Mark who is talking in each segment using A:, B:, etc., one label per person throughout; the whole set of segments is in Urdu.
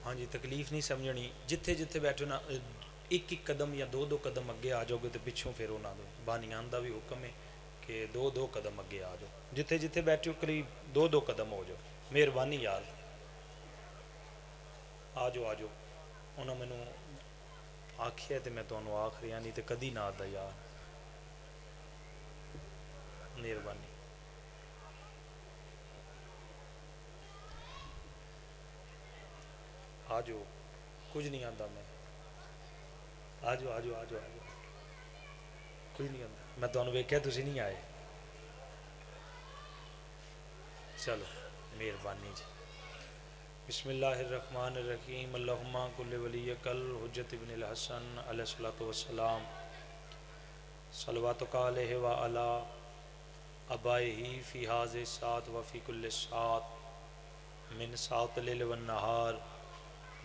A: ہاں جی تکلیف نہیں سمجھنی، جتھے جتھے بیٹھو نا ایک ایک قدم یا دو دو قدم اگے آ جاؤ گے تو پچھوں پھر انہوں نے بانیان دا بھی حکم ہے کہ دو دو قدم اگے آ جاؤ، جتھے جتھے بیٹھو قریب دو دو قدم ہو جاؤ، مہربانی یار آ جاؤ آ جاؤ۔ انہوں نے مینوں آکھیا تو میں تمہیں آخ رہا نہیں تو کدی نہ آتا یار، مہربانی۔ آ جاؤ، کچھ نہیں آتا، میں آ جاؤ آ جاؤ آ جاؤ آ جاؤ، کچھ نہیں آتا، میں تمہیں ویکھیا تسی نہیں آئے، چلو مہربانی جی۔ بسم اللہ الرحمن الرحیم، اللہم کل ولیک الحجۃ ابن الحسن علیہ الصلوۃ والسلام، صلواتک علیہ وعلی آبائہ فی ھذہ الساعۃ وفی کل ساعۃ من ساعۃ اللیل والنہار،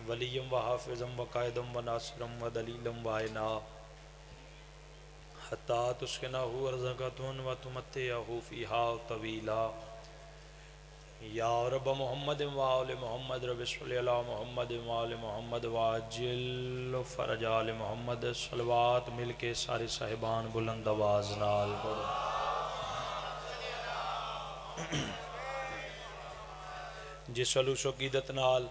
A: ولی و حافظا و قائدا و ناصرا و دلیلا و عینا، حتی تسکنہ ارضک و تمتعہ فیہا طویلا، یا رب محمد و آل محمد، رب صلی علی محمد و آل محمد واجل فرج آل محمد، صلوات مل کے سارے صاحبان بلند آواز نال پڑھو۔ جس سلوس و عقیدت نال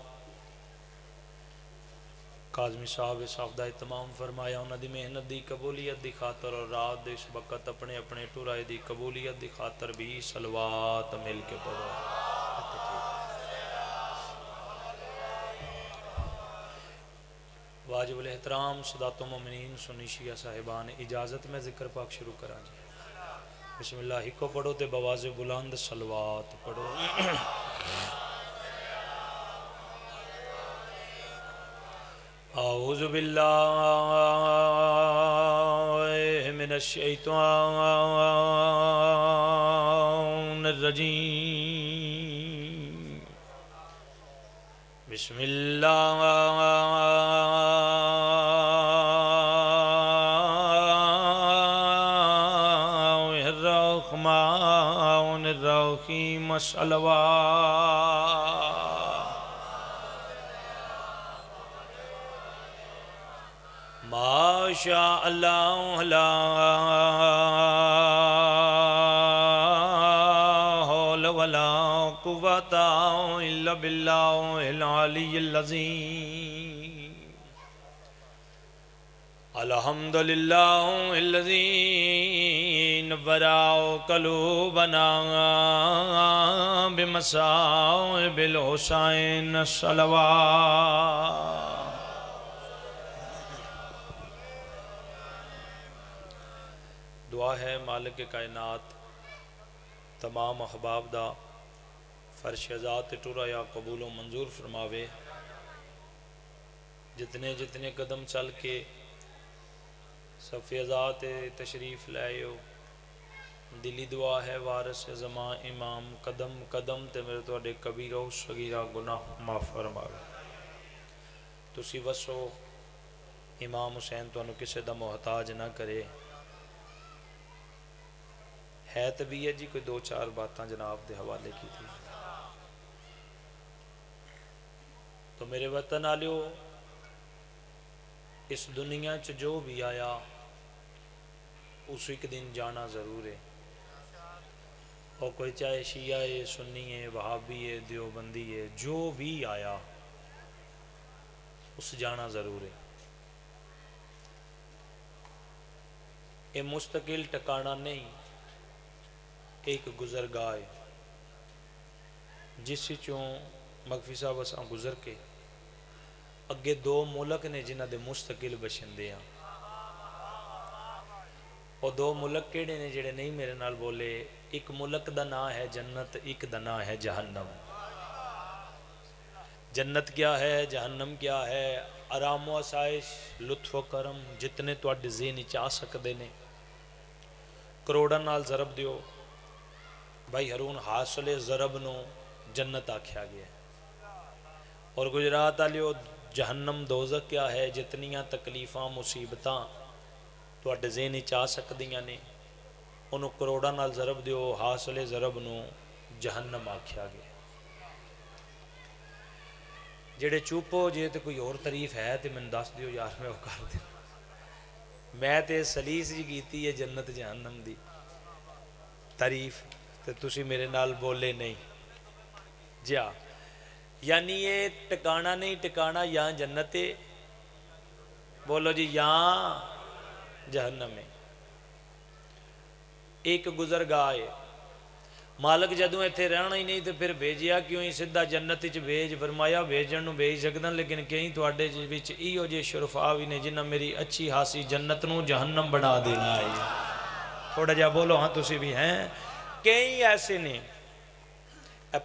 A: کاظمی صاحب صافدہ اہتمام فرمایا، انہاں دی محنت دی قبولیت دی خاطر اور رات دے اس وقت اپنے اپنے ٹرائے دی قبولیت دی خاطر بھی صلوات مل کے پڑھو۔ واجب الاحترام سادات و مومنین سنی شیعہ صاحبان، اجازت میں ذکر پاک شروع کرا جی۔ بسم اللہ کو پڑھو تے بواز بلند صلوات پڑھو۔ اعوذ باللہ من الشیطان الرجیم، بسم اللہ الرحمن الرحیم، صلوات ما شاء اللہ لا حول ولا قوة الا باللہ العلی العظیم، الحمدللہ الذی نور قلوبنا بمصائب الحسین، صلوات۔ دعا ہے مالک کائنات تمام احباب دا فرش ذات ٹورا یا قبول و منظور فرماوے، جتنے جتنے قدم چل کے صف ذات تشریف لائے ہو، دلی دعا ہے وارث زمان امام قدم قدم تے میرے توڑے کبیرہ و صغیرہ گناہ معاف فرماوے۔ تسی وسو امام حسین تو انہوں کسے دا محتاج نہ کرے، ہے تبھی ہے جی کوئی دو چار باتاں جناب دے حوالے کی تھی۔ تو میرے وطن آلیو، اس دنیا چ جو بھی آیا اس ایک دن جانا ضرور ہے، اور کوئی چاہے شیعہ ہے، سنی ہے، وہابی ہے، دیوبندی ہے، جو بھی آیا اس جانا ضرور ہے۔ یہ مستقل ٹکانا نہیں، ایک گزرگاہ ہے جس چوں مغفی صاحب اساں گزر کے اگے دو ملک نے جنہ دے مستقل بشندے ہیں، اور دو ملک کیڑے نے جڑے نہیں میرے نال بولے، ایک ملک دا نام ہے جنت، ایک دا نام ہے جہنم۔ جنت کیا ہے، جہنم کیا ہے؟ آرام و آسائش، لطف و کرم جتنے تو اڈ ذہن چاہ سکدے نے، کروڑاں نال ضرب دیو۔ بھائی ہرون حاصل ضرب نو جنت آکھیا گیا ہے۔ اور گجرات آلیو جہنم دوزخ کیا ہے؟ جتنیاں تکلیفاں مصیبتاں تو اڈ ذہن چاہ سکدیاں نے، انہوں کروڑاں نال ضرب دیو، حاصل ضرب نو جہنم آکھیا گیا ہے۔ جڑے چپ ہو جے تو کوئی اور تعریف ہے تو میں دس دیو یار میں وہ کر دوں میں تے سلیس جی کیتی ہے جنت جہنم دی تعریف تے تسی میرے نال بولے نہیں جا یعنی یہ ٹکانا نہیں ٹکانا یا جنت بولو جی یا جہنم ہے ایک گزرگاہ ہے مالک جدوں ایتھے رہنا ہی نہیں تو پھر بھیجیا کیوں ہی سدھا جنت وچ بھیج فرمایا بھیجن نو بھیج سکدا لیکن کئی تواڈے وچ ایہو جے شرفا بھی نے جنہاں میری اچھی خاصی جنت نو جہنم بنا دینا ہے تھوڑا جا بولو ہاں تسی بھی ہیں کئی ایسے نے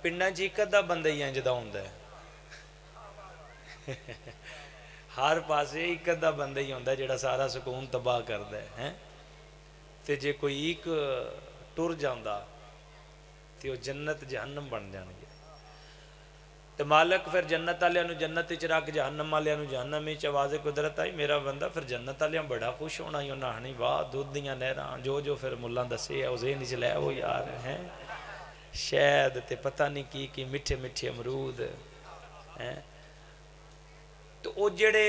A: پنڈاں چ ایک ادھا بندہ ہی انج دا ہوندا ہے ہر پاسے ایک ادھا بندہ ہی ہوندا ہے جڑا سارا سکون تباہ کردا ہے تے جے کوئی ایک ٹر جاندا تے وہ جنت جہنم بن جان گے تے مالک پھر جنت والے نو جنت وچ رکھ جہنم والے نو جہنم وچ آواز قدرت آئی میرا بندہ پھر جنت والے بڑا خوش ہونا ہی انہاں نہیں واہ دودھ دیاں نہراں جو پھر ملاں دسے او ذہن وچ لے وہ یار ہیں شہد تے پتہ نہیں کی میٹھے میٹھے امرود ہیں تو او جڑے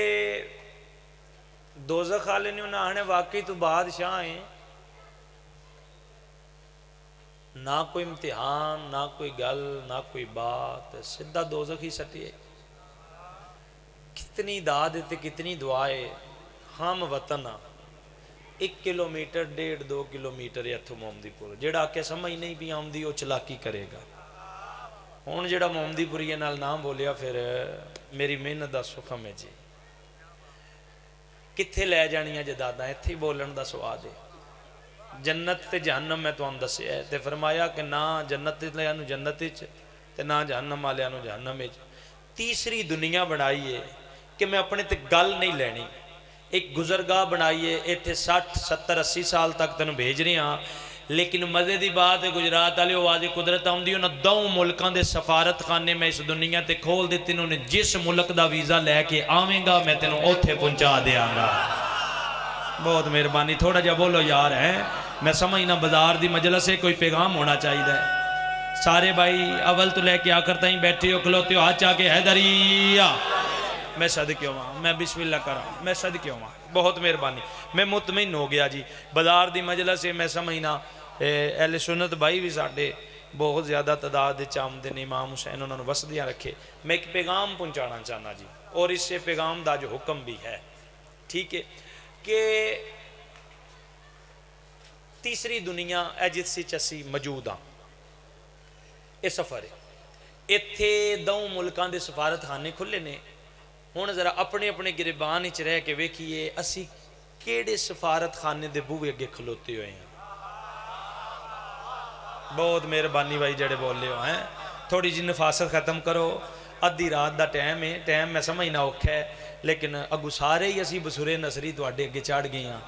A: دوزخ والے نے انہاں نے واقعی تو بادشاہ ہیں نہ کوئی امتحان نہ کوئی گل نہ کوئی بات سدھا دوزخ ہی سٹیے کتنی داد تے کتنی دعائے ہم وطن 1 کلومیٹر 1.5-2 کلومیٹر اتھوں محمدی پور جڑا کہ سمجھ نہیں بھی آمدی وہ چلاکی کرے گا ہوں جڑا محمدی پوری نال نام بولیا پھر میری محنت دا سکھم ہے جی کتھے لے جانیاں جداداں اتھی بولن دا سواد ہے جنت تے جہنم میں تو ہم دسے ہے تے فرمایا کہ نہ جنت لیاں نو جنت وچ تے نہ جہنم والیاں نو جہنم وچ تیسری دنیا بنائی ہے کہ میں اپنے تے گل نہیں لینی ایک گزرگاہ بنائیے ایتھے 60-70-80 سال تک تینوں بھیج رہے ہیں لیکن مزے دی بات ہے گجرات والے آواز قدرت آمدی انہاں 2 ملکاں دے سفارت خانے میں اس دنیا تے کھول دیتے انہوں نے جس ملک دا ویزا لے کے آویں گا میں تینوں اوتھے پہنچا دیاں گا بہت مہربانی تھوڑا جا بولو یار ہے میں سمجھنا بازار دی مجلس سے کوئی پیغام ہونا چاہیے سارے بھائی اول تو لے کے آخر تائیں بیٹھے ہو کھلوتے ہو ہاتھ چاہ کے حیدریہ میں صدقے ہوں میں بسم اللہ کر رہا ہوں میں صدقے ہوں بہت مہربانی میں مطمئن ہو گیا جی بازار دی مجلس سے میں سمجھنا اہل سنت بھائی بھی ساڑھے بہت زیادہ تعداد چامدن امام حسین انہوں نے وسدیاں رکھے میں ایک پیغام پہنچانا چاہنا جی اور اس سے پیغام دا جو حکم بھی ہے ٹھیک ہے کہ تیسری دنیا جس سی چسی موجود ہاں یہ سفر ہے ایتھے 2 ملکاں دے سفارت خانے کھلے نے ہوں ذرا اپنے اپنے گریبان وچ رہ کے ویکھیے اسی کیڑے سفارت خانے دے بوئے اگے کھلوتے ہوئے ہیں بہت مہربانی بھائی جڑے بول لے ہو ہیں تھوڑی جی نفاست ختم کرو ادھی رات دا ٹائم ہے ٹائم میں سمجھنا اوکھا ہے لیکن اگو سارے ہی اسی بسورے نصری تواڈے اگے چڑھ گئی ہاں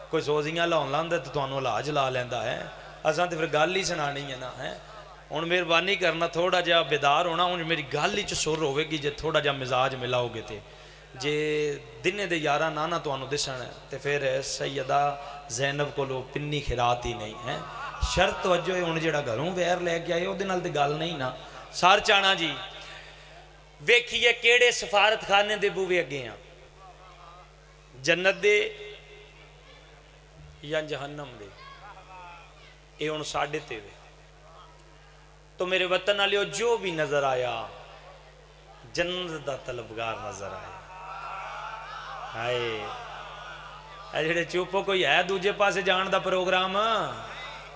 A: کوئی سوزیاں لاؤن لاندا تے تانوں علاج لا لیندا ہے اساں تے پھر گل ہی سنانی ہے نا ہے ہن مہربانی کرنا تھوڑا جا بیدار ہونا ہن میری گل وچ سر ہوے گی جے تھوڑا جا مزاج ملاؤ گے تے جے دنے دے 11 نانا تانوں دسن تے پھر سیدہ زینب کولو پنی خیرات ہی نہیں ہے شرط توجہ ہے ہن جڑا گھروں ویر لے کے آئے اودے نال تے گل نہیں نا سار چانا جی ویکھیے کیڑے سفارت خانے دے بوئے اگے ہیں جنت دے یا جہنم دے اے ہن ساڈے تے وے تو میرے وطن والےو جو بھی نظر آیا جنت دا طلبگار نظر آیا ہائے اے جڑے چوپو کوئی ہے دوجے پاسے جان دا پروگرام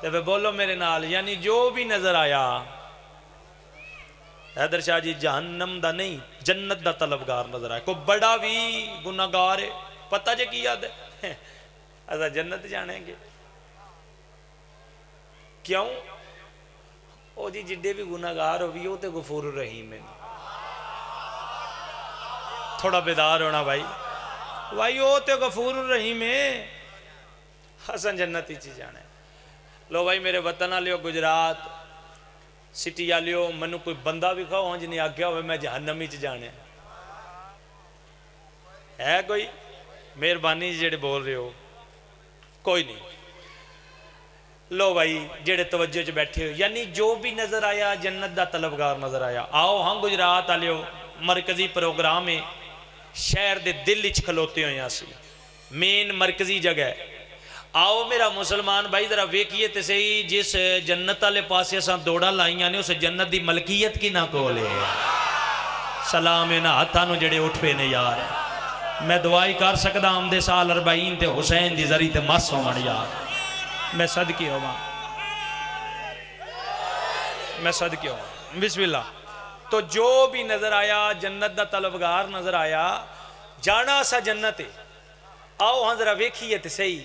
A: تے پھر بولو میرے نال یعنی جو بھی نظر آیا حیدر شاہ جی جہنم دا نہیں جنت دا طلبگار نظر آیا کوئی بڑا بھی گناہگار ہے پتہ جے کی یاد ہے ایسا جنت جانے گے کیوں او جی جڈے بھی گناہگار ہو بھی وہ تے غفور الرحیم ہے تھوڑا بیدار ہونا بھائی وہ تے غفور الرحیم ہے حسن جنت ہی چی جانے لو بھائی میرے وطن آلیو گجرات سٹی آلیو منو کوئی بندہ بھی کھاؤ ہوں جنہیں آگیا ہوئے میں جہنم ہی چی جانے ہے کوئی مہربانی جڑے بول رہے ہو کوئی نہیں لو بھائی جڑے توجہ چ بیٹھے ہو یعنی جو بھی نظر آیا جنت دا طلبگار نظر آیا آؤ ہاں گجرات آلیو مرکزی پروگرام ہے شہر دے دل اچ کھلوتے ہوئے ہیں سی مین مرکزی جگہ ہے آؤ میرا مسلمان بھائی ذرا ویکھیے تے صحیح جس جنت والے پاسے اساں دوڑا لائیاں نے اس جنت دی ملکیت کی نہ کولے سلام نہ ہتھاں نو جڑے اٹھ پے نے یار میں دعائی کر سکدا آمدے سال 40 تے حسین دی ذری تے مس ہون یار میں صدقے ہواں میں صدقے ہواں بسم اللہ تو جو بھی نظر آیا جنت دا طلبگار نظر آیا جانا سا جنت ہے آؤ ہاں ذرا ویکھیے تے صحیح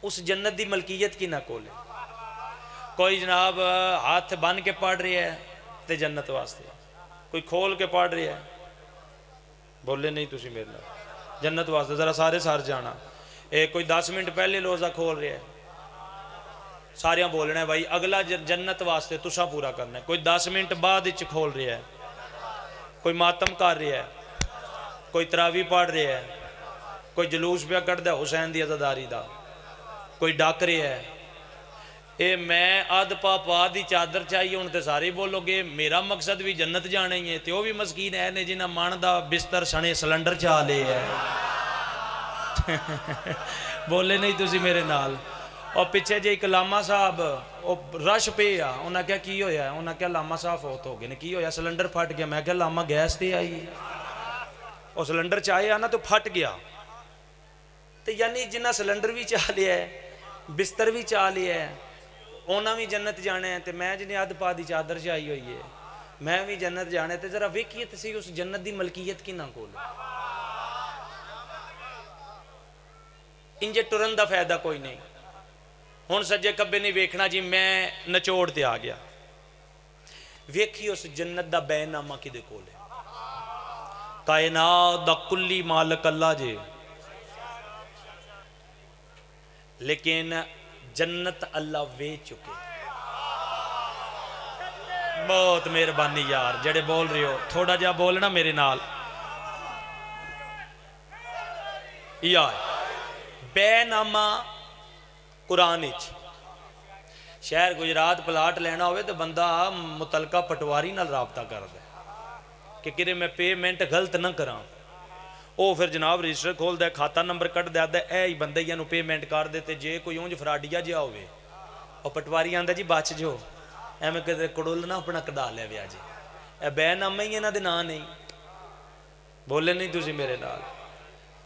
A: اس جنت دی ملکیت کی نہ کولے کوئی جناب ہاتھ بن کے پڑھ رہی ہے تے جنت واسطے کوئی کھول کے پڑھ رہی ہے بولے نہیں تسی میرے نال جنت واسطے ذرا سارے سار جانا کوئی 10 منٹ پہلے روزہ کھول رہا ہے ساریاں بولنا ہے بھائی اگلا جنت واسطے تسا پورا کرنا ہے کوئی 10 منٹ بعد اچ کھول رہا ہے کوئی ماتم کر رہا ہے کوئی تراویح پڑھ رہا ہے کوئی جلوس پہ کٹدا حسین دی عزاداری دا کوئی ڈاک رہا ہے اے میں آدھ پا دی چادر چاہیے ان تے سارے بولو گے میرا مقصد بھی جنت جانا ہی ہے تے وہ بھی مسکین ہے نے جنہ مان دا بستر سنے سلنڈر چاہ لے ہے بولے نہیں تسی میرے نال اور پیچھے جے ایک لاما صاحب رش پہ آ انہاں کیا کی ہویا ہے انہاں کیا لاما صاحب فوت ہو گئے کی ہویا سلنڈر پھٹ گیا میں کیا لاما گیس تے آئی اور سلنڈر چاہے آنا تو پھٹ گیا تو یعنی جنہ سلنڈر بھی چاہ لیا ہے بستر بھی چاہ لیا ہے اونا بھی جنت جانے ہیں تو میں جنہیں آدھ پا دی چادر چاہی ہوئی ہے میں بھی جنت جانے تو ذرا ویکھیے تے اس جنت دی ملکیت کی نہ کولے انجے ٹرن دا فائدہ کوئی نہیں ہن سجے کبے نہیں ویکھنا جی میں نچوڑ تے آ گیا ویکھی اس جنت دا بے نامہ کدے کولے کائنات دا کلی مالک اللہ جے لیکن جنت اللہ وے چکے بہت مہربانی یار جڑے بول رہے ہو تھوڑا جا بولنا میرے نال یار بے نامہ قرآن شہر گجرات پلاٹ لینا ہوئے تو بندہ متعلقہ پٹواری نال رابطہ کر دے کہ کرے میں پیمنٹ غلط نہ کراں او پھر جناب رجسٹر کھول دے کھاتا نمبر کٹ دے دے اے ہی بندے یا نو پیمنٹ کر دیتے جے کوئی اونج فراڈیا جیا ہوئے اور پٹواری آندہ جی بچ جو اے میں کہتے کڑولنا اپنا کڈا لے ویا جی اے بے نامہ ہی انہاں دے نا نہیں بولے نہیں تسی میرے نال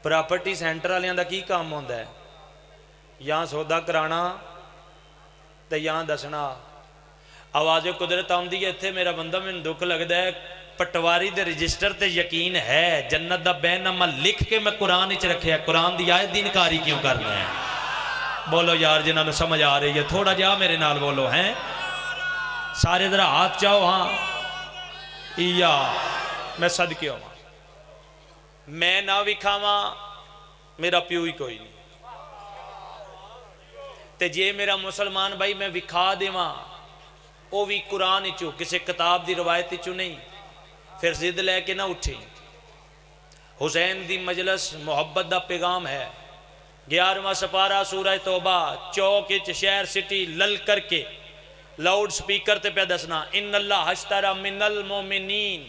A: پراپرٹی سینٹر والیاں دا کی کام ہوندا ہے یہاں سودا کرانا تے یہاں دسنا آواز قدرت آمدی ہے اتھے میرا بندہ میں دکھ لگدا ہے پٹواری دے رجسٹر تے یقین ہے جنت دا بے نامہ لکھ کے میں قرآن اچ رکھے ہے قرآن دی آیت دی انکاری کیوں کرنا ہے بولو یار جنہاں نے سمجھ آ رہی ہے تھوڑا جا میرے نال بولو ہیں سارے ذرا ہاتھ چاہو ہاں یا میں صدقے ہوں میں نہ وکھاواں میرا پیو ہی کوئی نہیں تے جے میرا مسلمان بھائی میں وکھا دیواں او بھی قرآن چو کسی کتاب دی روایت چو نہیں پھر ضد لے کے نہ اٹھیں حسین دی مجلس محبت دا پیغام ہے 11واں سپارہ سورہ توبہ چوک شہر سٹی لل کر کے لاؤڈ سپیکر تے پہ دسنا ان اللہ اشترى من المومنین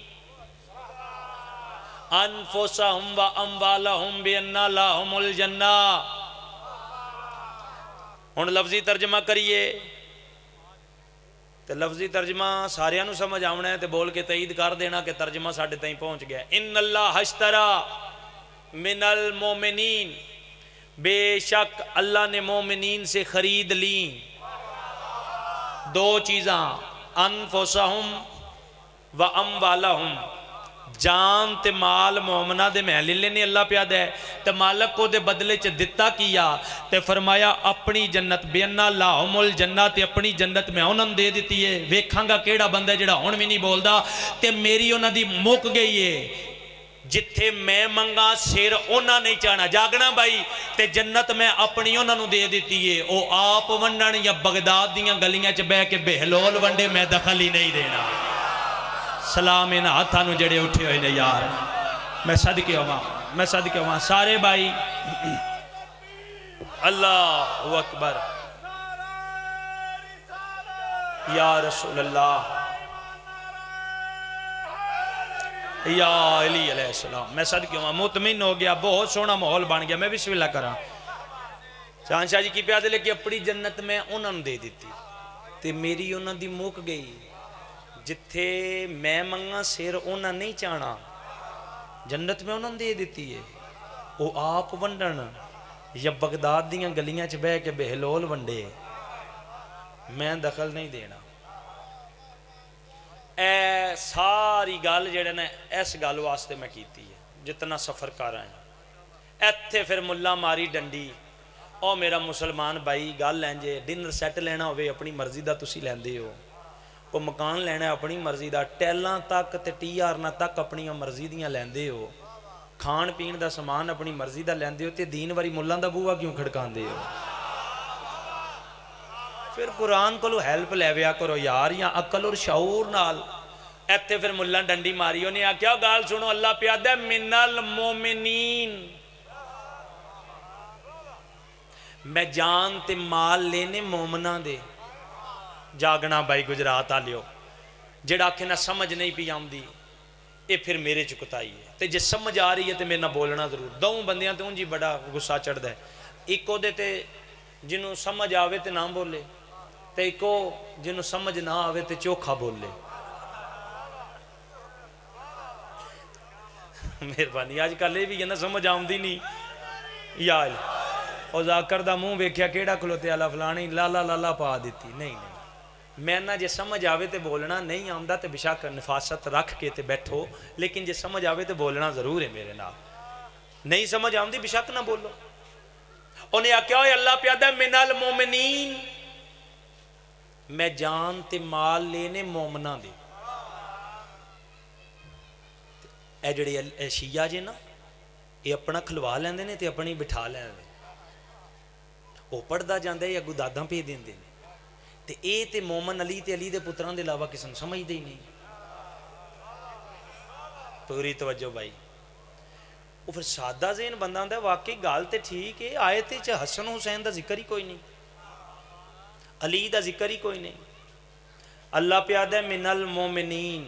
A: انفسہم و اموالہم بان لہم الجنہ ہن لفظی ترجمہ کریے تے لفظی ترجمہ ساریاں نو سمجھ آونا ہے تے بول کے تائید کر دینا کہ ترجمہ ساڑھے تائیں پہنچ گیا ان اللہ اشترى من المومنین بے شک اللہ نے مومنین سے خرید لیں دو چیزاں انفسہم و اموالہم جان تے مال مومنہ دے محلی لینے اللہ پیادہ ہے تے مالک کو دے بدلے چے دتا کیا تے فرمایا اپنی جنت بینا لاہم الجنہ تے اپنی جنت میں انہوں دے دیتی ہے ویکھاں گا کیڑا بندہ ہے جڑا ہون میں نہیں بول دا تے میری انہوں دی موک گئی ہے جتھے میں منگا سیر انہاں نہیں چاہنا جاگنا بھائی تے جنت میں اپنی انہوں دے دیتی ہے او آپ ونڈن یا بغداد دیاں گلیاں چے بے کے بہلول ونڈے میں دخل ہی نہیں دینا سلام انہ ہاتھاں نو جڑے اٹھے ہوئے نے یار میں صدقے ہوں سارے بھائی اللہ اکبر یا رسول اللہ یا علی علیہ السلام میں صدقے ہوں مطمئن ہو گیا بہت سونا ماحول بن گیا میں بسم اللہ کرا شہنشاہ جی کی پیادے لے کے اپنی جنت میں انہوں نے دے دیتی تے میری انہوں دی موک گئی جتھے میں منگا سیر انہوں نہیں چاہنا جنت میں انہوں نے دے دیتی ہے وہ آپ ونڈن یا بغداد دیاں گلیاں چ بہ کے بہلول ونڈے میں دخل نہیں دینا اے ساری گل جڑے نے اس گل واسطے میں کیتی ہے جتنا سفر کر رہا ہے ایتھے پھر ملا ماری ڈنڈی او میرا مسلمان بھائی گل لین جے ڈنر سیٹ لینا ہوئے اپنی مرضی دا تسی لیندے ہو وہ مکان لینا اپنی مرضی دا ٹیلاں تک تے ٹی آرنا تک اپنی مرضی دیاں لیندے ہو کھان پین دا سامان اپنی مرضی دا لیندے ہو تے دین واری ملان دا بوہا کیوں کھڑکان دے ہو پھر قرآن کو لو ہیلپ لے ویا کرو یار یا عقل اور شعور نال ایتھے پھر ملان ڈنڈی ماری انہیں آکیا گال سنو اللہ پیادہ ہے من المومنین میں جان تے مال لینے مومنہ دے جاگنا بھائی گجرات آلیو جڑا کہ نہ سمجھ نہیں پی آمدی اے پھر میرے چکتائی ہے تے جس سمجھ آ رہی ہے تے میرے نہ بولنا ضرور دوں بندیاں تے انجی بڑا غصہ چڑھ دے ایک کو دے تے جنہوں سمجھ آوے تے نام بول لے تے ایک کو جنہوں سمجھ نہ آوے تے چوکھا بول لے مہربانی آج کلے بھی یہ نہ سمجھ آمدی نہیں یا اور ذاکر دا منہ ویکھیا کیڑا کھلوتے اللہ فلانی لالا لالا پا دیتی نہیں میں نہ جے سمجھ آوے تے بولنا نہیں آمدہ تے بشاک نفاست رکھ کے تے بیٹھو لیکن جے سمجھ آوے تے بولنا ضرور ہے میرے نام نہیں سمجھ آمدی بشاک نہ بولو انہیں آکیا ہوئے اللہ پیادہ من المومنین میں جان تے مال لینے مومنہ دے اے جڑے شیعہ جے نا یہ اپنا کھلوا لیندے نے تے اپنی بٹھا لیندے وہ پڑھدا جاندے یا گداداں پہ دیندے نے تے اے تے مومن علی تے علی دے پتران دے علاوہ کسی نے سمجھ دے ہی نہیں پوری توجہ بھائی وہ پھر سادہ ذہن بندہ ہوندہ ہے واقعی گال تے ٹھیک ہے آیت چ حسن حسین دا ذکر ہی کوئی نہیں علی دا ذکر ہی کوئی نہیں اللہ پیادہ من المومنین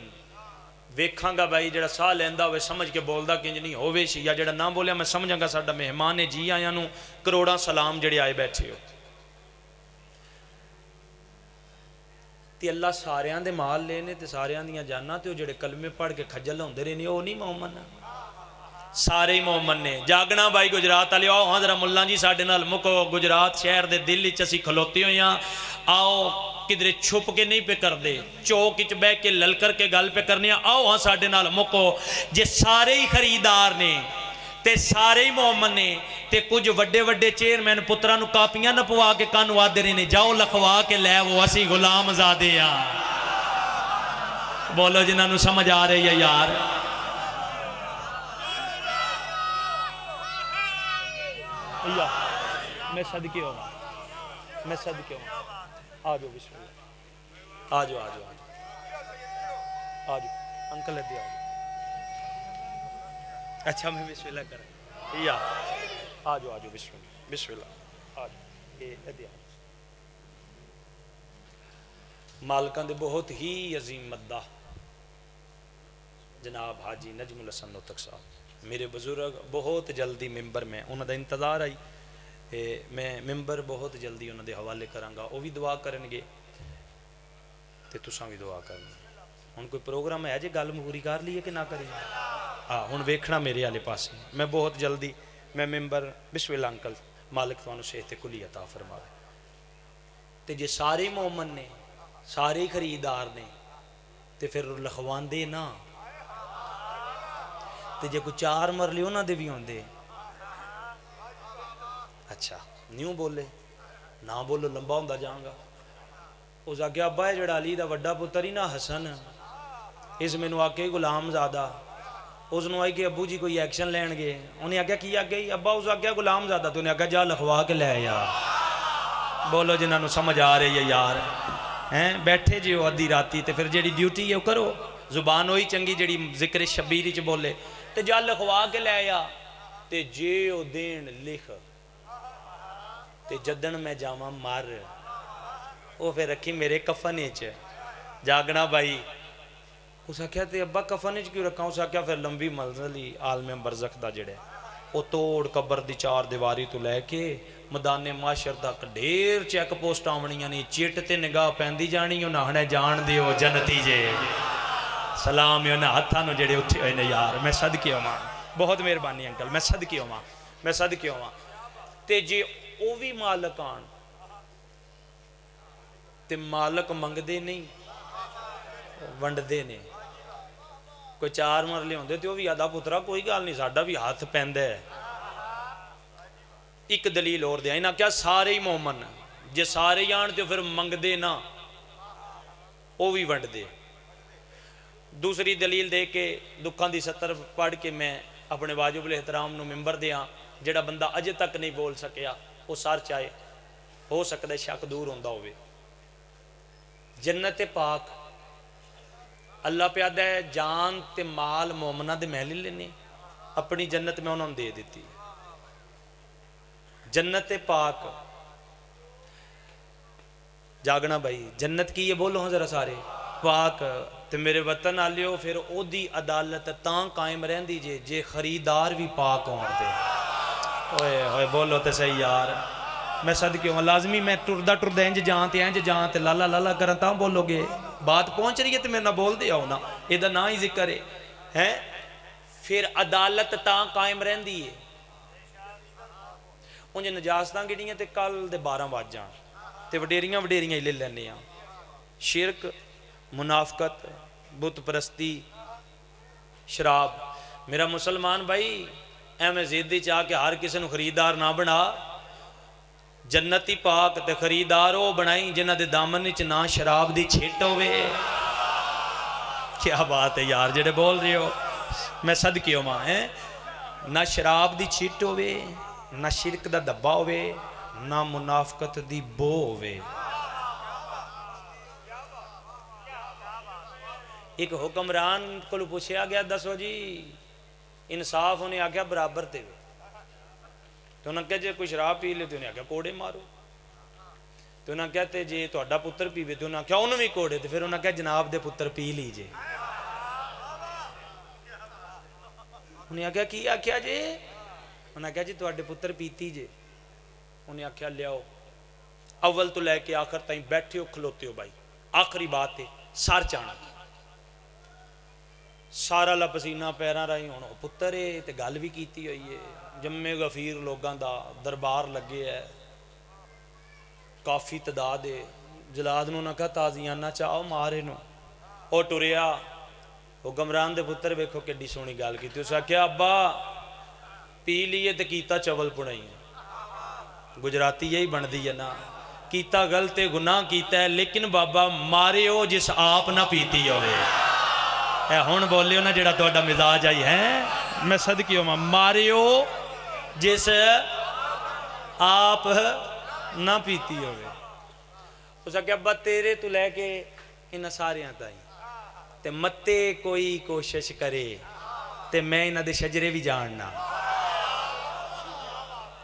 A: ویکھاں گا بھائی جڑا ساہ لیندہ ہوئے سمجھ کے بولدا کنج نہیں ہووے شیعہ جڑا نہ بولیا میں سمجھاں گا ساڈا مہمان جی آیاں نو کروڑاں سلام جڑے آئے بیٹھے ہو تے اللہ ساریاں دے مال لینے تے ساریاں دیاں جانا تے وہ جڑے کلمے پڑھ کے کھجل ہوندے رہنے وہ نہیں مومن سارے ہی مومن نے جاگنا بھائی گجرات والے آؤ ہاں ذرا ملان جی ساڈے نال مکو گجرات شہر دے دل وچ اسی کھلوتے ہوئے ہاں آؤ کدھر چھپ کے نہیں پہ کر دے چوک وچ بیٹھ کے للکر کے گل پہ کرنی آؤ ہاں ساڈے نال مکو جے سارے ہی خریدار نے تے سارے ہی مومن نے تے کچھ وڈے وڈے چیئرمین پتران نو کاپیاں نہ پوا کے کانو آدھے رہنے جاؤ لکھوا کے لے وہ اسی غلام زادے ہاں بولو جنہاں نو سمجھ آ رہے ہیں یار میں صدقے ہونا میں صدقے ہونا آجو بسم اللہ آجو آجو آجو آجو انکل ادھی آجو اچھا میں بسم اللہ کریں یا آجو آجو بسم اللہ آجو ادھی آجو مالکان دے بہت ہی عظیم مدہ جناب حاجی نجم الحسن نوتک صاحب میرے بزرگ بہت جلدی ممبر میں انہوں دا انتظار آئی میں ممبر بہت جلدی انہوں دے حوالے کرانگا وہ بھی دعا کرنگے تے تساں بھی دعا کرنگے ان کوئی پروگرام ہے جے گل مہوری کر لیے کہ نہ کریں ہن ویکھنا میرے والے پاس میں بہت جلدی میں ممبر بسم اللہ انکل مالک تانوں صحت کلی عطا فرماوے تے جے سارے مومن نے سارے خریدار نے تے پھر لکھوان دے نا تے جے کوئی چار مرلے انہاں دے بھی ہوندے اچھا نیوں بولے نہ بولو لمبا ہوندا جاؤں گا اس آگے ابا ہے جڑا علی دا وڈا پتر ہی نا حسن اس میں نو آکے غلام زادہ اس نو آئی کہ ابو جی کوئی ایکشن لین گے انہیں آگیا کی آگئی ابا اس آگیا غلام زادہ تو انہیں آگیا جا لکھوا کے لے یار بولو جنہاں نو سمجھ آ رہی ہے یار بیٹھے جی ہو ادھی راتی تے پھر جیڑی ڈیوٹی ہے وہ کرو زبان ہوئی چنگی جیڑی ذکر شبیری چ بولے تے جا لکھوا کے لے یا تے جے او دین لکھ تے جدن میں جاواں مار وہ پھر رکھی میرے کفنے چ جاگنا بھائی اس آخیا تے ابا کفن کیوں رکھا؟ اس آخیا پھر لمبی منزل ہی عالم برزخ دا جڑا وہ توڑ قبر دی چار دیواری تو لے کے میدان محشر تک ڈھیر چیک پوسٹ آونیاں نے، چٹ تے نگاہ پیندی جانی، انہاں آخنا جان دیو جنتی جے، سلام انہاں ہتھاں نو جڑے اٹھے ہوئے نے یار۔ میں صدقے ہوواں، بہت مہربانی انکل، میں صدقے ہوواں، میں صدقے ہوواں۔ تے جے او بھی مالک آن تے مالک منگدے نہیں ونڈدے نے۔ کوئی 4 مرلے ہوندے تے وہ بھی آدھا پترا کوئی گل نہیں ساڈا بھی ہاتھ پیندا ہے۔ ایک دلیل اور دیا انہاں کیا سارے ہی مومن جے سارے ہی آن تے پھر منگدے نا وہ بھی ونڈ دے۔ دوسری دلیل دے کے دکھاں دی 70 پڑھ کے میں اپنے واجب الاحترام نو ممبر دیاں، جڑا بندہ اجے تک نہیں بول سکیا وہ سار چاہے ہو سکتا ہے شک دور ہوندہ ہوئے۔ جنت پاک اللہ پیادہ ہے جان تے مال مومنہ دے محلی لینے، اپنی جنت میں انہوں نے دے دیتی۔ جنت پاک جاگنا بھائی، جنت کی یہ بولو ہوں ذرا سارے پاک تے میرے وطن آلیو، پھر او دی عدالت تاں قائم رہن دیجئے جے خریدار بھی پاک ہوں دے۔ اوئے ہوئے بولو تے صحیح یار، میں صدقے ہوں لازمی میں ٹردہ انج جانتے لالا لالا کرن تاں بولو گے، بات پہنچ رہی ہے تو میں نہ بول دیا ہوں نا، یہ نہ ہی ذکر ہے۔ پھر عدالت تاں قائم رہن دیئے، انجھے نجاستان گڑیاں تے کل دے 12 واج جان تے وڈیریاں ہی لے لینے ہیں۔ شرک، منافقت، بت پرستی، شراب۔ میرا مسلمان بھائی میں زیدی چاہ کے ہر کسی نے خریدار نہ بنا، جنتی پاک تے خریدار ہو بنائی جنہ دے دامن چ نہ شراب دی چھٹ ہوئے۔ کیا بات ہے یار جڑے بول رہے ہو، میں صدقے ہوں نہ شراب دی چھٹ ہوئے، نہ شرک دا دبا ہوئے، نہ منافقت دی بو ہوئے۔ ایک حکمران کو پوچھے آ گیا دسو جی انصاف انہیں آگیا برابر تے تو انہوں نے کہا جے کوئی شراب پی لے تو انہیں آگیا کوڑے مارو، تو انہوں نے کہتے جے تو اڈا پتر پی بے تو انہوں نے کہا انہوں بھی کوڑے، تو پھر انہوں نے کہا جناب دے پتر پی لیجئے۔ انہیں آگیا کی آکھیا جے؟ انہوں نے کہا جی تو اڈے پتر پیتی جے۔ انہیں آکھیا لیاؤ، اول تو لے کے آخر تائیں بیٹھے ہو کھلوتے ہو بھائی، آخری بات ہے سار چانا سارا لپسینہ پیران رہی ہونا پتر ہے تے گل بھی کیتی ہوئی ہے، جمع غفیر لوگاں دا دربار لگے ہے، کافی تعداد ہے، جلاد نو نہ کہا تازیاں نہ چاہو مارے نو او ٹوریا حکمران دے پتر بیکھو کیڈی سونی گل کیتی، اس کہا ابا پی لیے تے کیتا چول پڑائی، گجراتی یہی بن دی ہے نا، کیتا غلط گناہ کیتا ہے لیکن بابا مارے ہو جس آپ نہ پیتی ہوئے۔ اے ہون بولے ہو نا جڑا تو اڈا مزاج آئی ہے، میں صدقے ہوں مارے ہو جس آپ نہ پیتی ہوئے۔ اس کہا کہ ابا تیرے تو لے کے انہ ساریاں تائیں تے متے کوئی کوشش کرے تے میں انہ دے شجرے بھی جاننا،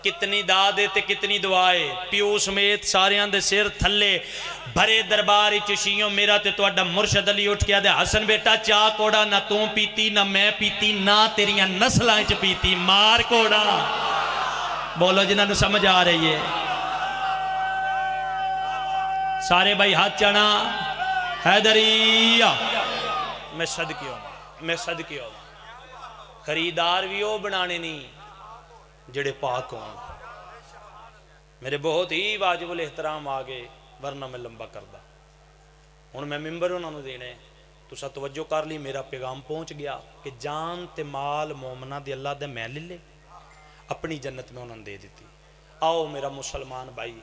A: کتنی دادے تے کتنی دعائے پیو سمیت ساریاں دے سر تھلے بھرے درباری چشیوں میرا تے تو اڈا مرشد علی اٹھ کیا دے حسن بیٹا چاہ کوڑا نہ توں پیتی نہ میں پیتی نہ تیریاں نسلائیں چ پیتی، مار کوڑا۔ بولو جنہاں نو سمجھ آ رہی ہے سارے بھائی ہاتھ چانا حیدریہ۔ میں صدقے ہوں خریدار بھی ہو بنانے نہیں جڑے پاک ہوں۔ میرے بہت ہی واجب الاحترام آگے ورنہ میں لمبا کردہ ہوں، میں ممبر انہوں نے دینے تو سا توجہ کر لی، میرا پیغام پہنچ گیا کہ جان تے مال مومنہ دی اللہ دے میں لے اپنی جنت میں انہوں نے دے دیتی۔ آؤ میرا مسلمان بھائی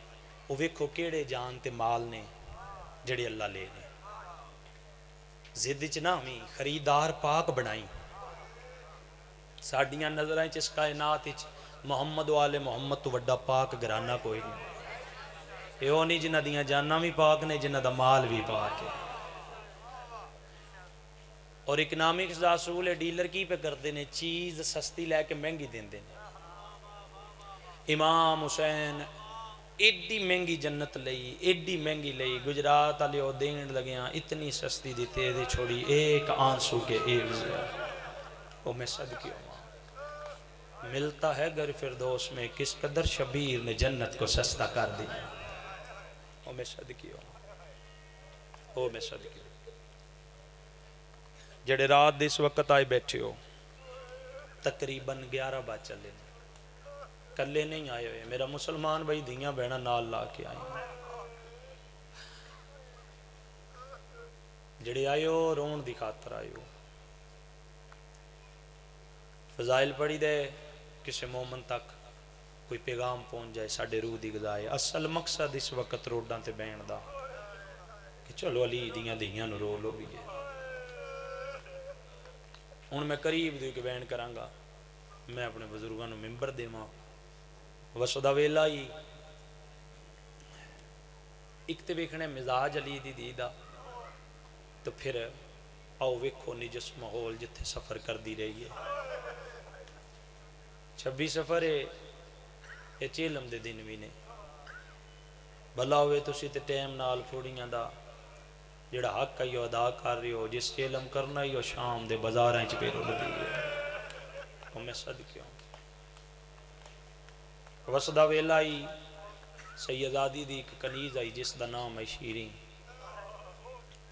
A: وہ ویکھو کیڑے جان تے مال نے جڑے اللہ لے نے، زد چنا ہمیں خریدار پاک بنائی، ساڑیاں نظرائیں چس کائنات محمد و آل محمد تو وڈا پاک گرانا کوئی نہیں، یہ نہیں جنہ دیاں جاننا بھی پاک نے جنہ دا مال بھی پاک ہے۔ اور اکنامکس دا اصول ہے ڈیلر کی پہ کرتے ہیں چیز سستی لے کے مہنگی دین دینے۔ امام حسین ایڈی مہنگی جنت لئی، ایڈی مہنگی لئی، گجرات والے وہ دین لگیاں اتنی سستی دی تیزی چھوڑی ایک آنسو کے عوض وہ میں صدقے ہوں ملتا ہے گر فردوس میں کس قدر شبیر نے جنت کو سستا کر دیا وہ میں صدقے ہوں وہ میں صدقے ہوں جڑے رات اس وقت آئے بیٹھے ہو تقریباً 11 بج چلے کلے نہیں آئے ہوئے میرا مسلمان بھائی دیاں بہنا نال لا کے آئے جڑے آئے ہو رون دی خاطر آئے ہو فضائل پڑھی دے کسی مومن تک کوئی پیغام پہنچ جائے ساڑھے روح دی غذائے اصل مقصد اس وقت روڈاں تے بین دا کہ چلو علی دیاں نو رو لو بھی ہے ہن میں قریب دی کہ بین کرانگا میں اپنے بزرگاں نو ممبر دے ماں وسدہ ویلا ہی ایک تے ویکھنے مزاج علی دی دیدہ تو پھر آؤ ویکھو نجس ماحول جتھے سفر کر دی رہی ہے 26 سفر ہے یہ چیلم دے دن بھی نے بھلا ہوئے تو سی تے ٹیم نال پھوڑیاں دا جڑا حق ہے ادا کر رہی ہو جس چیلم کرنا ہی شام دے بازاراں وچ پیرو لگی ہے وہ میں صدقے ہوں وسدہ ویلا ہی سیدادی دی ایک کنیز آئی جس دا نام ہے شیریں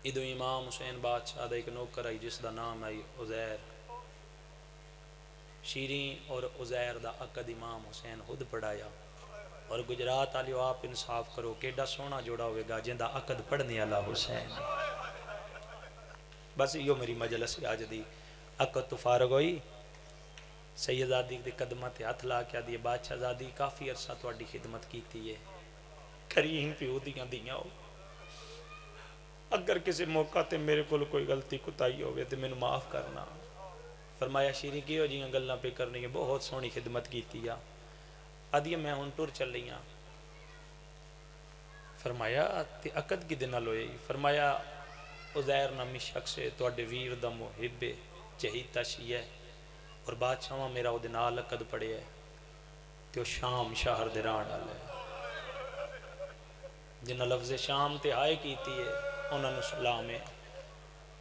A: ادو امام حسین بادشاہ دا ایک نوکر آئی جس دا نام ہے عزیر شیریں اور عزیر دا عقد امام حسین خود پڑھایا اور گجرات آلیو آپ انصاف کرو کیڈا سونا جوڑا ہوئے گا جن دا عقد پڑھنے اللہ حسین بس یہ میری مجلس آج دی عقد تو فارغ ہوئی سیدادی دے قدمت ہاتھ لا کے دی بادشاہ زادی کافی عرصہ تو اڈی خدمت کیتی ہے کریم پیو دیاں دیاں ہو اگر کسی موقع تے میرے کو کوئی غلطی کتائی ہوئے تے میں معاف کرنا فرمایا شیریں کی ہو جیاں گلنا پہ کرنی ہے بہت سونی خدمت کیتی ہے آدھی میں ہن ٹور چل رہی ہاں فرمایا تے عقد کی دنہ لوئے فرمایا عزیر نامی شخص ہے تو اڈے ویر دا محب چہیتا شیعہ اور بادشاہ میرا وہ دنال عقد پڑے ہے تو شام شہر دے ران ڈالے جنہ لفظ شام تے آئے کیتی ہے انہوں نے سلام ہے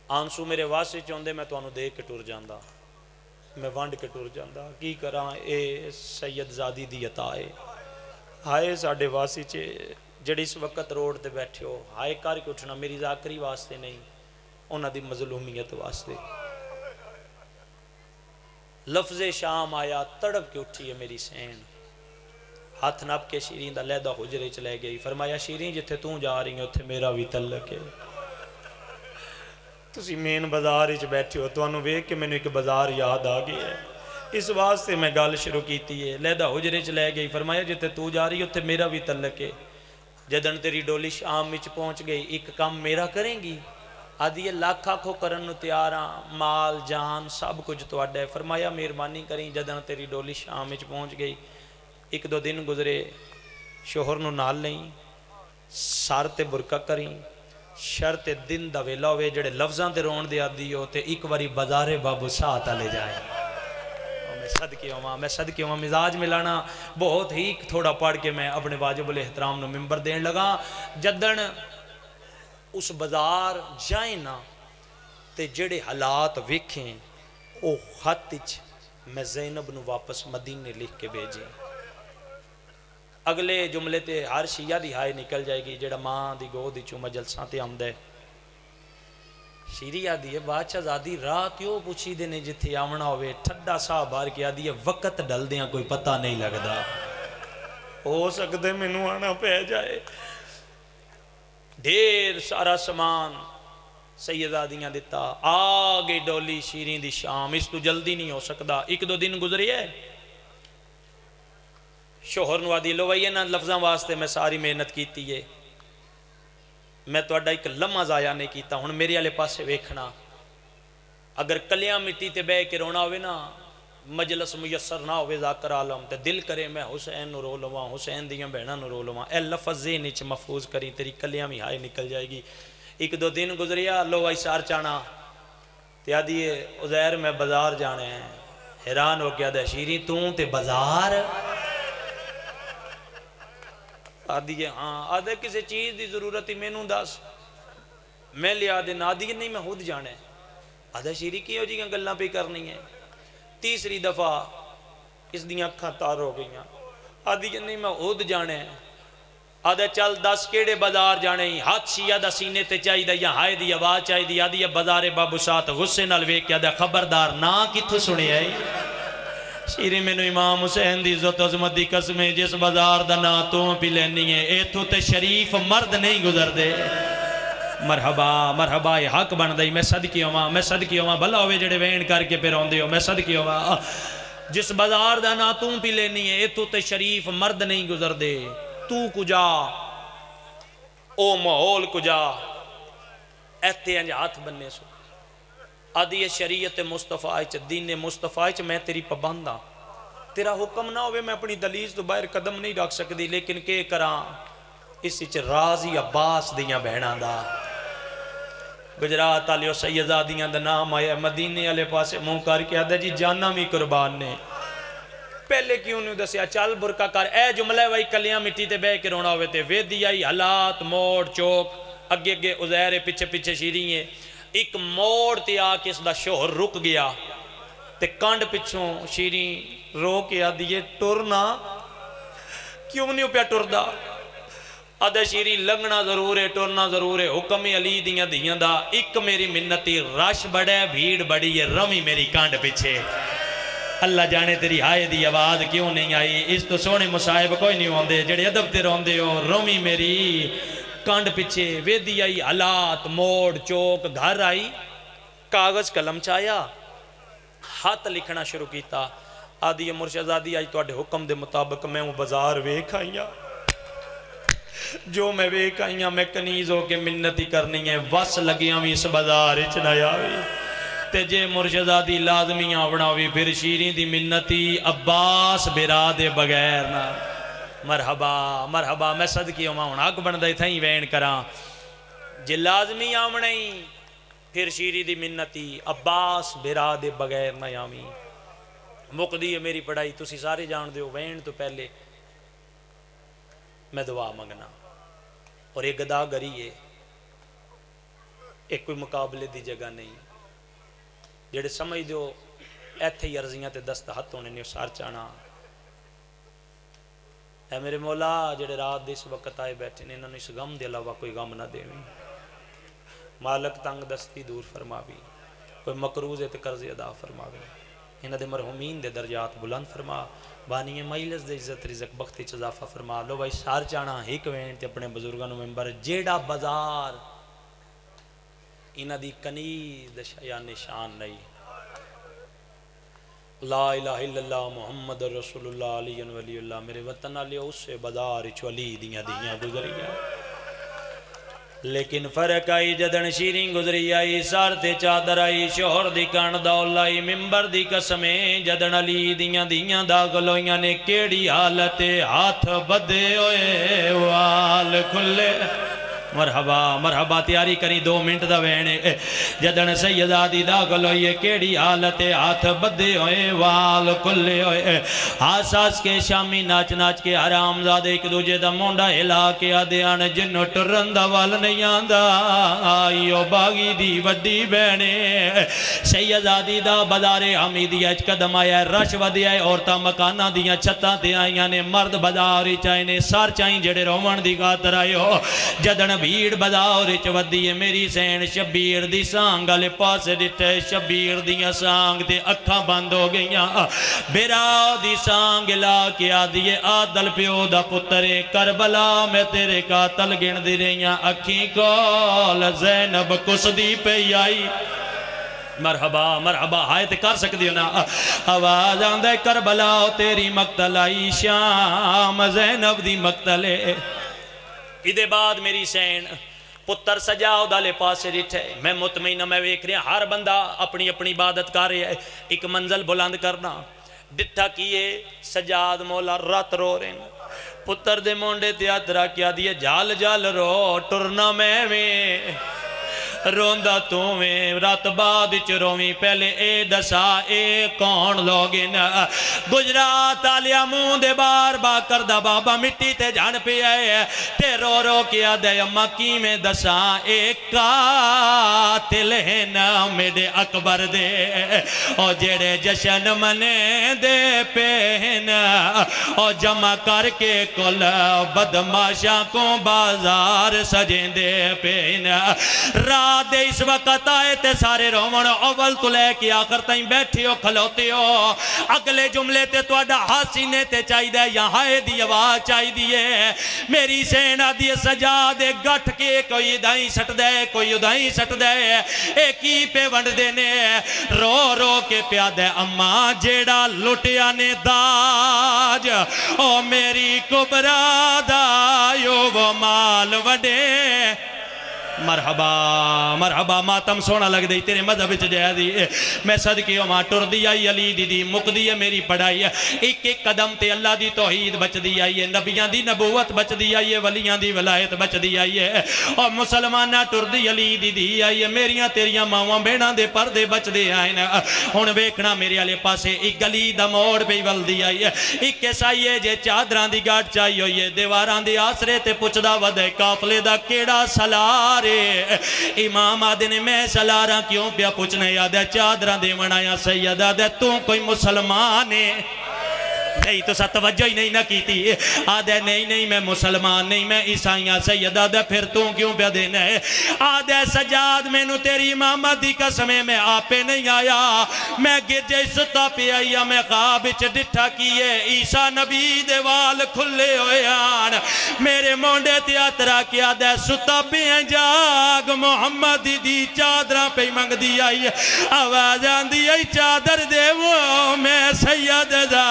A: آنسو میرے واسے چوندے میں تو انہوں دے کے ٹور جاندہ میں وانڈ کے ٹور جاندہ کی کران اے سید زادی دی عطا ہے ہائے ساڑھے واسی چے جڑی اس وقت روڈ تے بیٹھے ہو ہائے کار کے اٹھنا میری ذاکری واسطے نہیں انہوں دی مظلومیت واسطے لفظ شام آیا تڑپ کے اٹھی ہے میری سین ہاتھ نپ کے شیریں دا لیدہ حجرے چلے گئی فرمایا شیریں جتھے توں جا رہی ہیں اتھے میرا بھی تعلق ہے تسی مین بازار وچ بیٹھے ہو تو انہوں ویکھ کہ میں نے ایک بازار یاد آ گئی ہے اس واسطے میں گل شروع کیتی ہے لیدہ حجرے چلے گئی فرمایا جتھے تو جا رہی اتھے میرا بھی تعلق ہے جدن تیری ڈولی شام وچ پہنچ گئی ایک کام میرا کریں گی آدھی لاکھ آکھو کرن نو تیاراں مال جان سب کچھ تو اڈے فرمایا مہربانی کریں جدن تیری ڈولی شام وچ پہنچ گئی ایک دو دن گزرے شوہر نو نال لیں سار تے برکا کریں شرط دن دا ویلا ہوئے جڑے لفظاں تے رون دے آدھی ہو تے ایک واری بازار بابو ساتھ لے جائیں میں صدقے ہوں مزاج ملانا بہت ہی تھوڑا پڑھ کے میں اپنے واجب الاحترام نو ممبر دین لگا جدن اس بازار جائیں نا تے جڑے حالات ویکھیں او خط وچ میں زینب نو واپس مدینے لکھ کے بھیجیں اگلے جملے تے ہر شیعہ دی ہائے نکل جائے گی جڑا ماں دی گو دی چوما جلساں تے آمدہ ہے شیری آدھی ہے بادشاہ زادی رات یوں پوچھی دینے جتھے آمنا ہوئے ٹھڈا سا بار کی آدھی ہے وقت ڈل دیاں کوئی پتہ نہیں لگدا ہو سکتے منو آنا پہ جائے ڈھیر سارا سامان سیدادیاں دیتا آگے ڈولی شیریں دی شام اس تو جلدی نہیں ہو سکتا ایک دو دن گزری ہے شوہر نو آدھی لو وہی نا لفظاں واسطے میں ساری محنت کیتی ہے میں تو اڈا ایک لمحہ ضائع نہیں کیتا ہن میرے والے پاسے ویکھنا اگر کلیاں مٹی تے بہ کے رونا ہوئے نا مجلس میسر نہ ہوئے ذاکر عالم تے دل کرے میں حسین نو رو لواں حسین دیاں بہناں نو رو لواں اے لفظ ذہن وچ محفوظ کری تیری کلیاں بھی ہائے نکل جائے گی ایک دو دن گزریا لو ایسار چانا تے آدھی عزیر میں بازار جانے ہیں حیران ہو گیا دے شیریں توں تے بازار آدھی ہے ہاں، آدھے کسی چیز دی ضرورت ہی مینوں دس میں لیا دینا، آدھی نہیں میں خود جانا ہے، آدھا شیری کی ہو جی گلاں پہ کرنی ہے۔ تیسری دفعہ اس دیاں اکھاں تار ہو گئیاں، آدھی نہیں میں خود جانا ہے، آدھا چل دس کیڑے بازار جانے ہی، ہاتھ شیعہ دا سینے تے چاہی دا یا ہائے دی آواز چاہی دی، آدھی بازار بابو سات غصے نال ویک کیا دا خبردار نا کتھو سنے آئی شیری میں نو امام حسین دی عزت عظمت دی قسمیں جس بازار دا نا تو پی لینی ہے ایتھو تے شریف مرد نہیں گزر دے۔ مرحبا مرحبا یہ حق بن دائی، میں صدقی ہوا بھلا ہوئے جڑے وین کر کے پہ روندے ہو، میں صدقی ہوا جس بازار دا نا تو پی لینی ہے ایتھو تے شریف مرد نہیں گزر دے۔ تو کجا او ماحول کجا ایتے انج ہاتھ بننے سو، آدھی شریعت مصطفیٰ دین مصطفیٰ میں تیری پابندہ، تیرا حکم نہ ہوئے میں اپنی دلیز تو باہر قدم نہیں رکھ سکتی، لیکن کہ کراں اس چ راضی عباس دیاں بہناں دا گجرات آلیو سیدہ دیاں دا نام آیا، مدینے والے پاسے منہ کر کے آدھا جی جانا بھی قربان نے، پہلے کیوں نہیں دسیا چل برکا کر اے جملہ وہی کلیاں مٹی تے بے کے رونا ہوئے تے وے دی آئی حالات موڑ چوک اگے اگے عزیر پیچھے پیچھے شیری ہیں، ایک موڑ تے آکے اس دا شوہر رک گیا تے کانڈ پچھوں شیری رو کے آدھیے ٹرنا کیوں نہیں پیا ٹردا، آدھا شیری لنگنا ضرور ہے ٹرنا ضرور ہے، حکم علی دیاں دیاں دا ایک میری منتی رش بڑے بھیڑ بڑی ہے روی میری کانڈ پچھے، اللہ جانے تیری آئے دی آواز کیوں نہیں آئی، اس تو سونے مصائب کوئی نہیں ہوندے جڑے ادب تے روندے ہو، رومی میری کانڈ پچھے ویدی آئی حالات موڑ چوک گھر آئی کاغذ قلم چایا ہاتھ لکھنا شروع کیتا، آدھی مرشدزادی آئی تو اڈے حکم دے مطابق میں وہ بازار ویکھ آئیاں جو میں ویکھ آئیاں میں کنیز ہو کے منتی کرنی ہے وس لگیاں بھی اس بازار اچھنا یاوی تے جے مرشدزادی لازمیاں اپناوی پھر شیرین دی منتی عباس برا دے بغیر نہ مرحبا مرحبا میں صدقی ہوں ماں حق بندائی تھائیں وین کراں جے لازمی آمنائی پھر شیری دی منتی عباس برا دے بغیر نہ یامی مقدی ہے میری پڑھائی تسی سارے جان دیو وین تو پہلے میں دعا مانگنا اور ایک گدا گری ہے ایک کوئی مقابلے دی جگہ نہیں جڑے سمجھ دیو ایتھے ہی عرضیاں تے دست ہاتھ ہونے نے سار چانا اے میرے مولا جڑے رات دے اس وقت آئے بیٹھے نے انہوں نے اس غم دے علاوہ کوئی غم نہ دے مالک تنگ دستی دور فرما بھی کوئی مقروض ہے تے قرض ادا فرما بھی انہاں دے مرحومین دے درجات بلند فرما بانی مجلس دے عزت رزق بختی اضافہ فرما لو بھائی سار چانا ایک وین تے اپنے بزرگاں نو ممبر جیڑا بازار انہاں دی کنیز یا نشان نہیں لا الہ الا اللہ محمد رسول اللہ علی ولی اللہ میرے وطن علی اس سے بازار چولی دیاں گزری لیکن فرق آئی جدن شیرین گزری آئی سار تے چادر آئی شوہر دی کان دول آئی ممبر دی قسمیں جدن علی دیاں داغلویاں نے کیڑی حالت ہاتھ بدے ہوئے وال کھلے مرحبا مرحبا تیاری کری 2 منٹ دا وینے جدن سیدہ دی داخل ہوئے کیڑی حالت ہاتھ بدے ہوئے وال کھلے ہوئے آساس کے شامی ناچ ناچ کے حرام زادے ایک دوجہ دا مونڈا ہلا کے آدھیان جنو ٹرندہ وال نہیں آندہ آئیو باغی دی وڈی بہنے سیدہ دی دا بازار حمیدی اچ قدم آیا رش ودی آئے عورتہ مکانہ دیاں چھتاں تے آئیاں نے مرد بازاری چاہینے سار چاہیں جڑے رومن دی خاطر آئے ہو جدن بھیڑ بازار چودی ہے میری سین شبیر دی سانگ والے پاس ڈٹھے شبیر دیاں سانگ تے اکھاں بند ہو گئیاں بیرا دی سانگ لا کے آدھیے آدل پیو دا پترے کربلا میں تیرے قاتل گن دی رہیاں اکھیں کول زینب کس دی پہ آئی مرحبا مرحبا آئے تے کر سکتی ہو نا آواز آندھے کربلا تیری مقتل آئی شام زینب دی مقتلے ادھے بعد میری سین پتر سجاؤ دالے پاسے ریٹھے میں مطمئنہ میں ویکھ رہا ہر بندہ اپنی اپنی عبادت کر رہے ہیں ایک منزل بلند کرنا ڈٹھا کیے سجاد مولا رات رو رہے ہیں پتر دے مونڈے تیاترہ کیا دیئے جال جال رو ٹرنا میں روندا تو میں رات بعد چرویں پہلے اے دسا اے کون لوگن گجرات آلیا مون دے بار با کردہ بابا مٹی تے جان پہ آئے تے رو رو کیا دے اممہ کی میں دسا اے قاتل ہے نا میرے اکبر دے او جڑے جشن منے دے پہنا او جمع کر کے کل بدماشاں کو بازار سجیں دے پہنا رات دے اس وقت آئے تے سارے رومن اول تو لے کے آخر تائیں بیٹھی ہو کھلوتے ہو اگلے جملے تے تو اڈا حاسینے تے چاہی دے یہاں دی آواز چاہی دیئے میری سینہ دی سجادے گھٹ کے کوئی دائیں سٹ دے کوئی ادائیں سٹ دے ایک ہی پہ ونڈ دینے رو رو کے پیادے اممہ جیڑا لٹیا نے داج او میری کبرا دایو وہ مال وڈے مرحبا مرحبا ماتم سونا لگ دی تیرے مذہب چ جائے دی میں صدقی ہوں ماں ٹر دی آئی علی دی مک دی میری پڑھائی ایک ایک قدم تے اللہ دی توحید بچ دی آئی نبیان دی نبوت بچ دی آئی ولیان دی ولایت بچ دی آئی اور مسلمانہ ٹر دی علی دی آئی میریاں تیریاں ماں بینا دے پردے بچ دی آئی ہون ویکھنا میرے آلے پاسے ایک گلی دا موڑ پہ ول دی آئی ایک کیسائیے جے چادران دی گاٹ چاہی ہوئی دیواران دی آسرے تے پچھدا ودے کافلے دا کیڑا سلار امام آدھے نے میں سلارا کیوں پیا پوچھنے یاد ہے چادرہ دے منایا سیدہ دے تو کوئی مسلمان ہے نہیں تو سا توجہ ہی نہیں نہ کی تھی آدھے نہیں میں مسلمان نہیں میں عیسائیاں سیدہ دے پھر تو کیوں پہ دینا ہے آدھے سجاد میں نو تیری امامت دی قسمیں میں آپے نہیں آیا میں گرجے ستا پہ آیا میں خواب ڈٹھا کیے عیسیٰ نبی دے وال کھلے ہوئے آن میرے مونڈے تیاترہ کیا دے ستا پہ جاگ محمد دی چادرہ پہ منگ دی آئی آواز آن دی آئی چادر دے وہ میں سید دا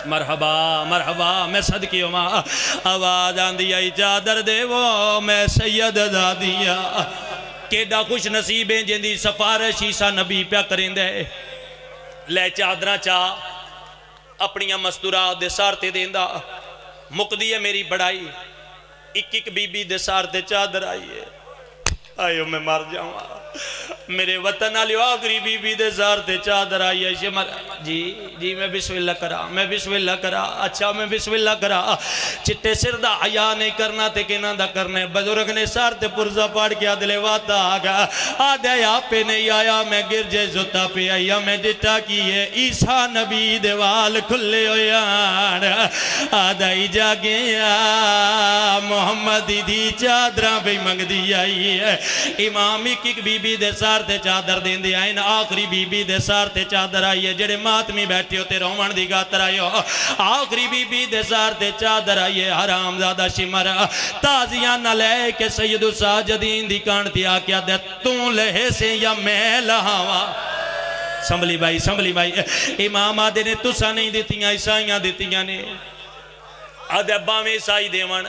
A: مرحبا مرحبا میں صدقی ہوں ماں آواز آن دیا چادر دے وہ میں سید دا دیا کیڑا خوش نصیبیں جن دی سفارش عیسیٰ نبی پیا کریں دے لے چادرہ چاہ اپنیاں مستورات دے سارتے دیں دا مک دیئے میری بڑائی ایک ایک بی بی دے سارتے چادر آئیے آئیو میں مار جاؤں میرے وطن آلیو آگری بی بی دے زارتے چادر آئی ہے شمر جی میں بسم اللہ کرا اچھا میں بسم اللہ کرا چٹے سردہ حیاء نہیں کرنا تے کہنا دا کرنے بزرگ نے سارتے پرزا پاڑ کیا دلے واتا آگا آدھے آپ پہ نہیں آیا میں گرجے زتا پہ آیا میں ڈٹا کیے عیسیٰ نبی دیوال کھلے ہویان آدھے ہی جا گیا محمد دی چادرہ بھی منگ دی آئی ہے امام ایک بی بی دے سارتے چادر دین دی آئین آخری بی بی دے سارتے چادر آئیے جڑے ماتمی بیٹھے ہوتے رومن دی گاتر آئیے آخری بی بی دے سارتے چادر آئیے حرام زادہ شمر تازیاں نہ لے کے سید ساجدین دی کانتی آکیا دے توں لہے سے یا میں لہاوا سنبھلی بھائی امام آدھے نے تسا نہیں دیتیاں عیسائیاں دیتیاں نے آدھے باویں عیسائی دیوان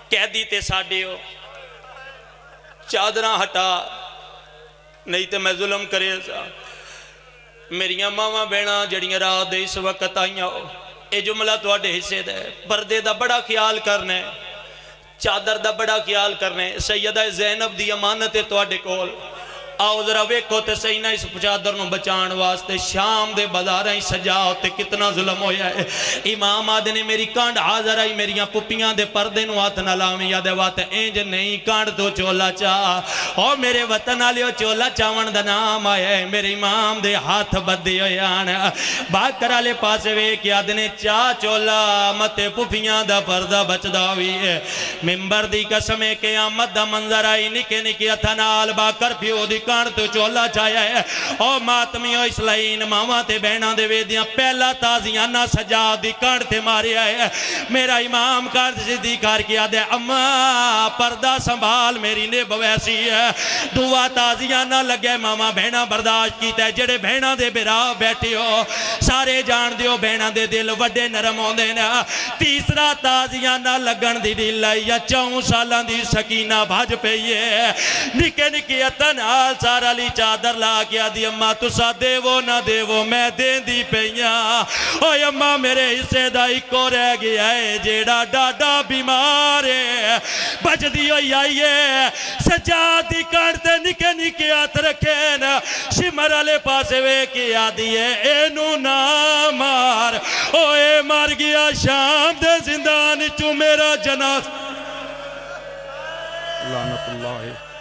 A: کہہ دیتے ساڑے ہو چادرہ ہٹا نہیں تے میں ظلم کرے سا میریاں ماما بینا جڑیاں رات دے اس وقت آئیاں ہو اے جملہ تو آڈے حصے دے پردے دا بڑا خیال کرنے چادر دا بڑا خیال کرنے سیدہ زینب دی امانت تو آڈے کول آؤ ذرا ویکھو تے سینہ اس چادر نو بچان واسطے شام دے بازاراں سجاؤ تے کتنا ظلم ہویا ہے امام آدھے نے میری کانڈ حاضر آئی میریاں پپیاں دے پردے نو آت نہ لاویں یادے وات اینج نہیں کانڈ تو چولا چاہ اور میرے وطن آلیو چولا چاون دا نام آیا ہے میرے امام دے ہاتھ بدے ہویان باکر آلے پاسے ویک یادے نے چاہ چولا متے پپیاں دا پردہ بچدا ہوئی ہے ممبر دی قسمے قیامت دا منظر آئی نکے نکی اتھنال باکر پیو دی کانڈ تو چولا چاہیا ہے او ماتمیو اسلائین ماما تے بہنہ دے ویدیاں پہلا تازیاں نہ سجا دی کانڈ تے ماری آئے میرا امام کانڈ سے دیکھار کیا دے اما پردہ سنبھال میری نے بویسی ہے دعا تازیاں نہ لگے ماما بہنہ برداشت کی تے جڑے بہنہ دے برا بیٹھے ہو سارے جان دیو بہنہ دے دل وڈے نرم ہوں دینا تیسرا تازیاں نہ لگن دی دل یا 4 سالان دی سکینہ بھاج پہ یہ نکے نکے اتنا
B: نال سارا لی چادر لا کے آدھی اماں تسا دیو نہ دیو میں دین دی پیاں اوے اماں میرے حصے دا ایکو رہ گیا ہے جیڑا ڈاڈا بیمار ہے بج دی ہوئی آئیے سجاد دی کانٹے نکے نکے ہاتھ رکھے نا شمر علی پاسے وے کی آدھی ہے اینو نہ مار اوے مار گیا شام دے زندان چو میرا جناز لعنت اللہ